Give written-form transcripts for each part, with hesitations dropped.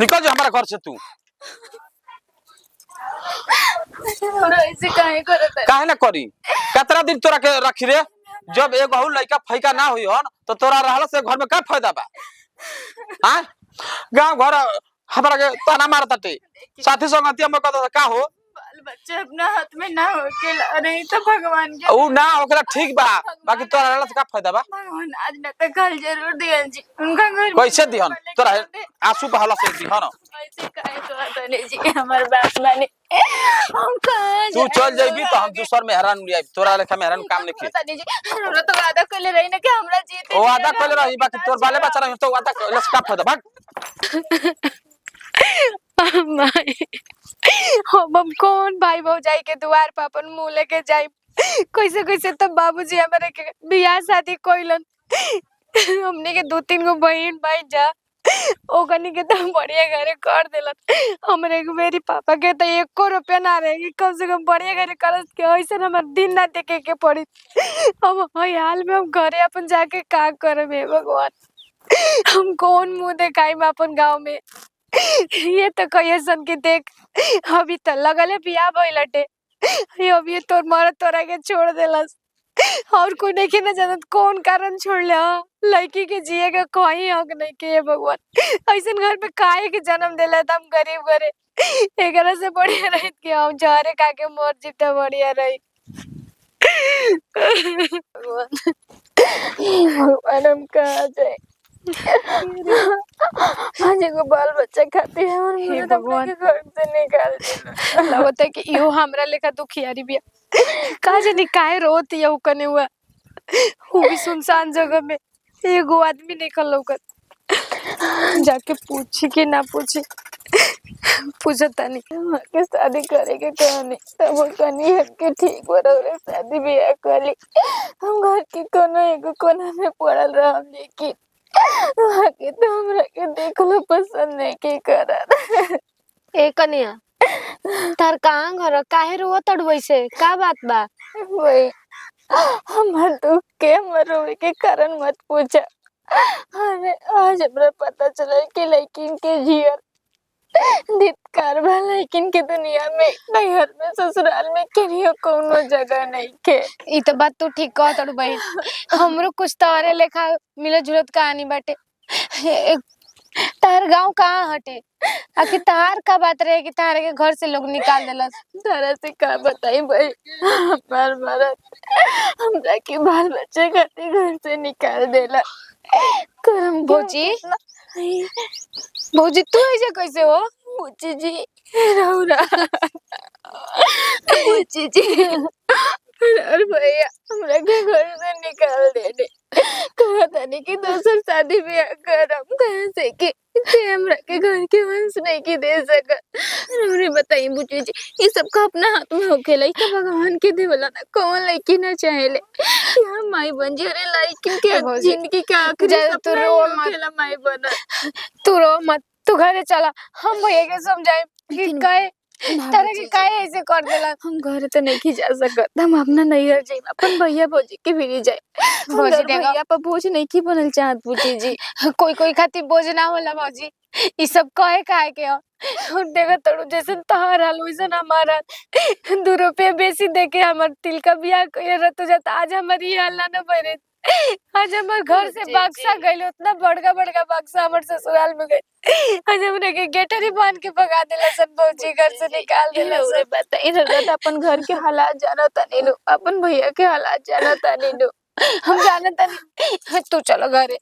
निकल जा हमारा घर से तू। ऐसे काहे ना करी कितना दिन तोरा के रखी रे। जब एगो लड़का फैका ना हुई हन तो तोरा रहला से घर में का फायदा बा। हां गांव घर हमारा के ताना मारताटे साथी संगति हम कहता का हो बाल बच्चे अपना हाथ में ना हो के नहीं तो भगवान के ऊ ना ओकरा ठीक बा बाकी तोरा रहला से का फायदा बा। भगवान आज न तो कल जरूर दिहन जी उनका घर कैसे दिहन तोरा आंसू बहला से दिहन। ऐसे काहे कहत नहीं जी हमार बात माने हम कहां तू चल जाइबी तो हम दूसर में हैरान लिया तोरा लेखा में हैरान काम नहीं की। हमरा तो वादा कइले रही ना कि हमरा जीते ओ वादा कइले रही बाकी तोर बाले बच्चा रही तो वादा कइले से का फायदा भाग। माई हम कौन भाई भौजाई के द्वार पर अपन मुंह लेके जाई। कैसे कैसे तो बाबूजी हमारे के बियाह शादी कोइलन। हमने के 2-3 गो बहन भाई जा ओकनी के तो बढ़िया घरे कर देलन। हमरे के मेरी पापा के तो 1 रुपया ना रहे कम से कम बढ़िया घरे करत के ऐसे हमर दिन ना देखे के पड़ी। अब हई हाल में हम घरे अपन जाके का करब हे भगवान। हम कौन मुंह दिखाई में अपन गांव में। ये तो कहिए सन की देख अभी तो लगले बियाह भइलटे अभी तोर मरद तोरा के छोड़ देलस और कोई नहीं के ना जानत कौन कारण छोड़ ले। लड़की के जिए के कोई हक नहीं के भगवान। ऐसन घर में काहे के जन्म देला हम गरीब घरे एकरा से बढ़िया रहित के हम जहरे खा के मर जीते बढ़िया रही। भगवान हम कहाँ जाए आज एगो बाल बच्चा खातिर हमर मुझे भगवान के घर से निकाल देला। लगता है कि यो हमरा लेखा दुखियारी बिया का जानी काहे रोत या कने हुआ वो भी सुनसान जगह में एगो आदमी निकल लौकत। जाके पूछी कि ना पूछी पूछता नहीं के शादी करे के कहनी तब वो कहनी है कि ठीक बराबर शादी बियाह करी। हम घर के कोनो एगो कोना में पड़ल रहम लेकिन आगे तो हमरा के देखलो पसंद नहीं के करत। ए कन्या तार कहाँ घर काहे रोत तड़वई से का बात बा। वही हमार दुख के हमर रोवे के कारण मत पूछा। अरे आज हमरा पता चला कि लड़किन के जीवन धिक्कार बा। लड़किन के दुनिया में नैहर में ससुराल में कहियो कोनो जगह नहीं के। ई तो बात तू ठीक कह तड़ू बहन हमरो कुछ तारे लेखा मिलत जुलत कहानी बाटे। तार गांव कहाँ हटे आखिर तार का बात रहे कि तारे के घर से लोग निकाल देलस। तारा से का बताई भाई हमार मरद हमरा के बाल बच्चे खातिर घर से निकाल देला। करम भौजी भौजी तू ऐसे कैसे हो। मुझे जी रौरा मुझे जी और भैया हमरा के घर से निकाल देने कहा था नहीं कि दोसर शादी ब्याह करम कहा से कि हमरा के घर के वंश नहीं की दे सकत। हमरे बताई बुची जी ये सब का अपना हाथ में होखेला ई तो भगवान के देवला ना कौन लड़की ना चाहेले कि हम माई बन जे रे लड़की के जिंदगी के आखिरी सपना होखेला माई बना। तू रो मत तू घरे चला हम भैया के समझाए कि काहे तारे के काहे ऐसे कर देला। हम घर तो नहीं जा सकत हम अपना नैहर जाई अपन भैया भौजी के भिरी जाए। भौजी भैया पर बोझ नहीं की बनल चाहत बुची जी। कोई कोई खातिर बोझ ना होला भौजी ई सब कहे काहे के और देखा तड़ू जैसे तहार हाल वैसन हमारा 2 रुपया बेसी देके हमार तिल का बियाह कइले रहत जाता आज हमारी हाल ना न बरे। आज हमार घर से बक्सा गइल उतना बड़का बड़का बक्सा हमार ससुराल में गइल। आज हमरे के गेटरी बांध के भगा देला सन भौजी घर से निकाल देला सन। बताई रगत अपन घर के हालात जानता नहीं लो अपन भैया के हालात जानता नहीं लो हम जानता नहीं तू चलो घरे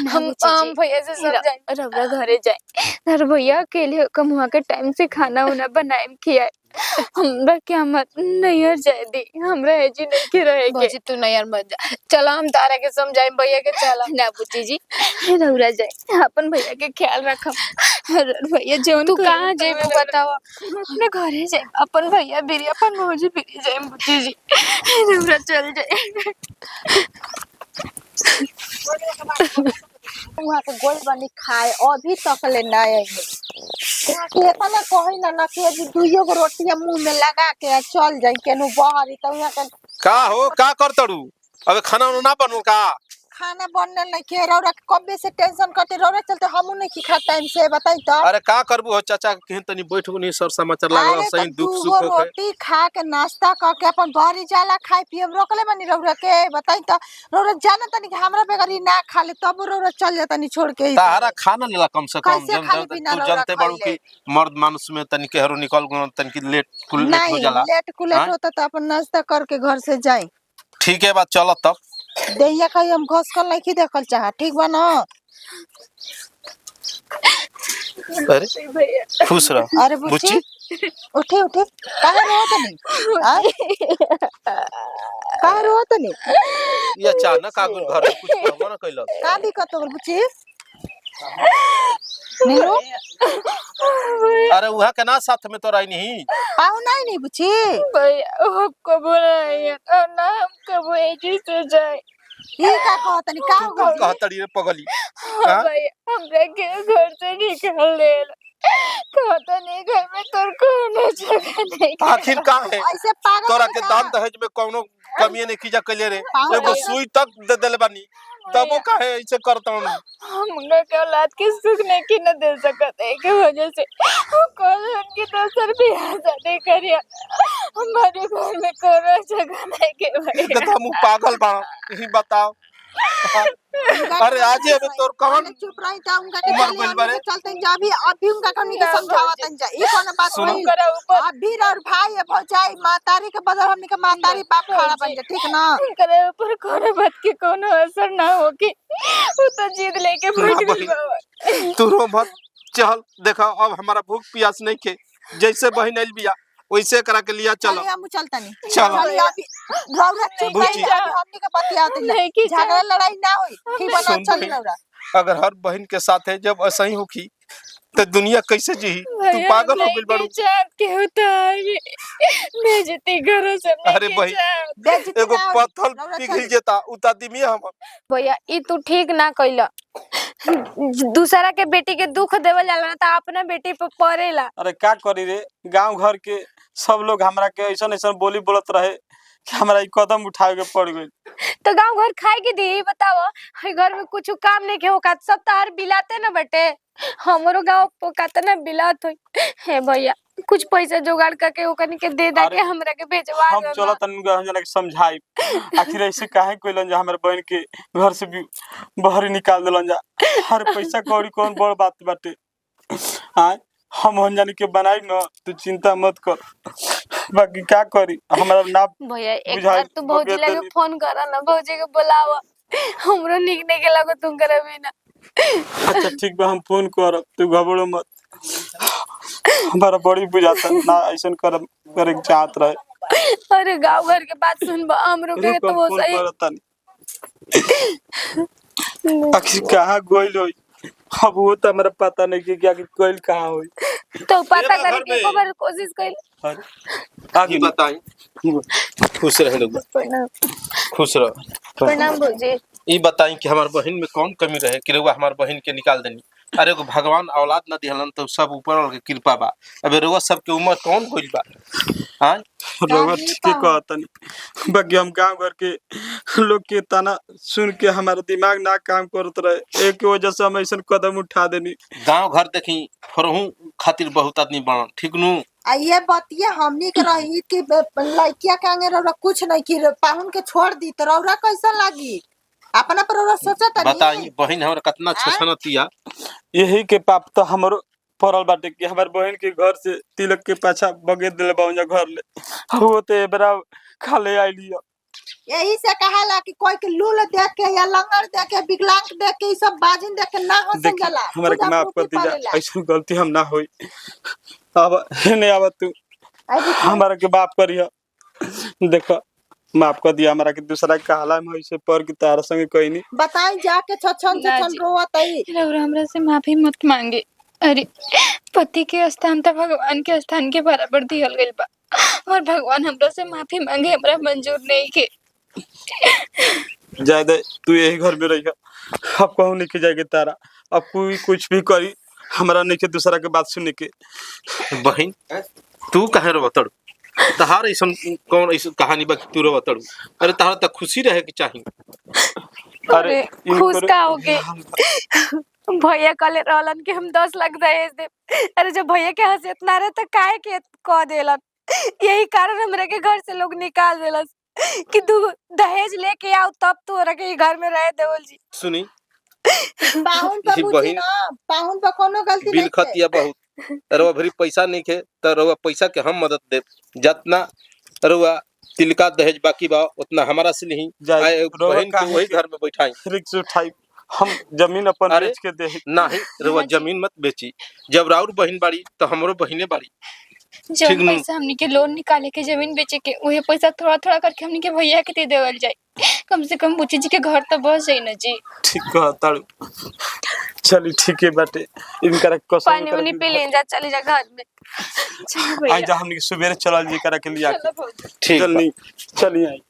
हम भैया से समझाए रौरा घरे जाए नर भैया अकेले कमुआ के टाइम से खाना उना बनाए खियाए हमरा क्या मत नैहर जाए दी हमरा एजी नहीं के रहे भौजी तू नैहर मत जा चलो हम तारा के समझाए भैया के चला ना बुची जी रौरा जाए अपन भैया के ख्याल रखम। भैया जौन तू कहाँ जेबू बतावा अपने घरे जाए अपन भैया बिरी अपन भौजी बिरी जाए बुची जी रौरा चल जाए। वहाँ के गोल बनी खाए अभी तक ले ना आई कि इतना कही ना कि अभी 2 गो रोटियां मुंह में लगा के चल जाई केनु बाहरी तो यहाँ के का हो का कर तड़ू अबे खाना ना बनू का खाना बनने नहीं के रौरा कबे से टेंशन करते रौरा चलते हमू नहीं की खा टाइम से बताई तो अरे का करबू हो चाचा केहन तनी बैठ नहीं सर समाचार लागल अरे सही तो दुख दूगो सुख होखे रोटी खा के नाश्ता क के अपन घरी जाला खाई पियब रोकले बनी रौरा के बताई तो रौरा जाना तनी कि हमरा बेगर ई ना खा ले तब रौरा चल जाता नहीं छोड़ के तारा खाना लेला कम से कम कैसे खाली बिना तू रौरा जानते बाड़ू खइले? कि मर्द मानुस में तनी केहरो निकल गयो तनी कि लेट कुल लेट हो नहीं जाला लेट कुलेट हाँ? होता तो अपन नाश्ता करके घर से जाई ठीक है बात चलो तब देहिया कहीं हम घसकल नहीं की देखल चाह ठीक बा ना अरे खुश रह अरे बुच्ची उठे उठे काहे रोत नहीं काहे रोत नहीं ये अचानक आगुन घर में कुछ कहबो ना कैलक का दिक्कत हो गइल बुच्ची नीलू अरे वहां के ना साथ में तो रही नहीं पाऊ नहीं बुच्ची भैया हमको बुलाइए और ना हम कब एजी से जाए ये का कहत नहीं का हो गइल कहतड़ी रे पगली हाँ भैया हमरा के घर से निकाल ले कहता नहीं घर में तोर कोनो जगह नहीं आखिर का है ऐसे पागल तोरा है के का? दान दहेज में कोनो कमी नहीं कीजा कैले रे पागल एगो है। सुई तक दे देले बानी तब वो काहे ऐसे करता हूं हमका के औलाद के सुख नहीं की न दे सकत है के वजह से कल उनकी दोसर बियाह शादी करिया हमारे घर में कोनो जगह नहीं के भैया एकदम उ पागल बा यही बताओ अरे आज अबे तोर कौन अरे चुप रही था उनका के उमर चले गइल आने बारे? के चलते जा भी अभी उनका कमी के समझावत जा ई कोन बात सुनो। होई करा ऊपर अभी और भाई है भौजाई मातारी के बदल हमनी के मातारी बाप खड़ा बन जा ठीक ना करे ऊपर कोनो बात के कोनो असर ना हो कि वो तो जिद लेके बैठ गई बाबा तू रो मत चल देखा अब हमारा भूख प्यास नहीं के जैसे बहन आइल बिया वैसे करा के लिया चलो हम चलता नहीं चलो। अभी रौरा चुप बुच्ची। रही अभी हमनी के बतियात नहीं की झगड़ा लड़ाई ना होई ठीक बना सुन चल भाई। रौरा अगर हर बहन के साथ है जब ऐसा ही होखी तो दुनिया कैसे जी तू पागल हो गइल बाड़ू के उतार बेइज्जती करो सब अरे भाई, बेइज्जती एगो ना होई। पत्थर रौरा पिघल चल। जेता उता दिमी हम भैया ई तू ठीक ना कइला दूसरा के बेटी के दुख देवल जाला ना त अपना बेटी पे पड़ेला अरे का करी रे गांव घर के सब लोग हमरा के ऐसा ऐसा बोली बोलत रहे कि हमरा ई कदम उठावे के पड़ गई तो गांव घर खाए के दी बताओ हई घर में कुछ काम नहीं के होका सब तार बिलाते ना बटे हमरो गांव पोकाता ना बिलात होई हे भैया कुछ पैसा जुगाड़ करके ओकनी के दे दा के अरे, हमरा के भेजवा हम दो चलो ना। तन जना के समझाई आखिर ऐसे काहे कोइलन जा हमर बहन के घर से भी बाहर निकाल देलन जा हर पैसा कौड़ी कौन बड़ बात बाटे हां हम जानी के बनाई न तू चिंता मत कर बाकी क्या करी हमारा ना भैया एक बुझाई बार तू भौजी बबिया लगे तनी। फोन करा ना भौजी के बुलावा हमरो निक नहीं के लगो तुम करबी ना अच्छा ठीक बा हम फोन करब तू घबरो मत हमारा बड़ी बुझाता ना ऐसा करे के चाहत रहे अरे गांव घर के बात सुन हमरो के रुक तो हम वो फोन सही करता आखिर कहाँ गोइल होई अब वो तो हमरा पता नहीं कि क्या गोइल कहाँ होई तो पता ये करे घर के में। एक बार कोशिश कर अरे आगे बताई खुश रह लोग खुश रह प्रणाम भौजी ई बताई कि हमार बहन में कौन कमी रहे कि रउआ हमार बहन के निकाल देनी अरे एगो भगवान औलाद न दिहलन तो सब ऊपर वाला के कृपा बा अबे रउआ सब के उम्र कौन होइल बा हां रउआ ठीक कहतनी बाकी हम गांव घर के लोग के ताना सुन के हमारा दिमाग ना काम करत रहे एक वजह से हम ऐसा कदम उठा देनी गांव घर देखी फरहू खातिर बहुत आदमी बनल ठीक नु आ ये बतिया हमनी के रही कि लड़किया के आगे रौरा कुछ नहीं की पाहुन के छोड़ दी तो रौरा कैसा लागी अपना पर रौरा सोचा तनी बताई बहन हमरा कितना छछनतिया यही के पाप तो हमरो पड़ल बाटे कि हमार बहन के घर से तिलक के पाछा बगे दिले बाउजा घर ले वो तो एबरा खाले आइली यही से कहाला कि कोई के लूल देख के या लंगड़ देख के विकलांग देख के ई सब बाजिन देख के ना हो देखी संजला हमारे के माफ कर दीजा ऐसा गलती हम ना होई अब नहीं आवा तू हमारा के माफ करिया देखो माफ कर दिया हमारा के दूसरा के हाला में ऐसे पर की तारा संगे कोई नहीं बताई जाके छछन ना छछन जी। रोवत आई और हमरा से माफी मत मांगे अरे पति के स्थान तो भगवान के स्थान के बराबर दिहल गइल बा और भगवान हमरा से माफी मांगे हमरा मंजूर नहीं के ज्यादा तू यही घर में रहिया अब कहूँ नहीं के जाएगी तारा अब कोई कुछ भी करी हमारा नहीं के दूसरा के बात सुनने के बहन तू काहे रो बतड़ तहार ऐसा कौन ऐसा कहानी बा कि तू रो बतड़ अरे तहार त खुशी रहे के चाही अरे खुश का होगे भैया कले रहलन कि हम 10 लाख दहेज दे। अरे जब भैया के हंसियत ना रहे तो काहे के कह देलन। यही कारण हमरा के घर से लोग निकाल देलस कि तू दहेज लेके आओ तब तोरा के घर में रह देवल जी। सुनी पाहुन पर ई बुझी बहिन ना, पाहुन पर कोनो गलती बिल नहीं खतिया बहुत रउआ भरी पैसा नहीं खे तो रउआ पैसा के हम मदद दे जितना रउआ तिलका दहेज बाकी बा उतना हमारा से नहीं जाए, रउआ बहन के काहे वही के- घर में बैठाई रिक्स उठाई हम जमीन अपन अरे, बेच के दे। नहीं रउआ जमीन मत बेची। जब राउर बहन बाड़ी तो हमरो बहिने बाड़ी। जब ठीक नु। पैसा हमनी के लोन निकाले के जमीन बेचे के वही पैसा थोड़ा थोड़ा करके हमनी के भैया के दे देवल जाए। कम से कम बुच्ची जी के घर तो बस जाई ना जी। ठीक कह ताड़ू। चली ठीक है बाटे इनकरा कसम पानी उनी पी लें जा चली जा घर में। चलो आई भैया जा हमनी के सुबेरे चलल जी करा के लिया चलो भौजी। ठीक बा। चली चली आई।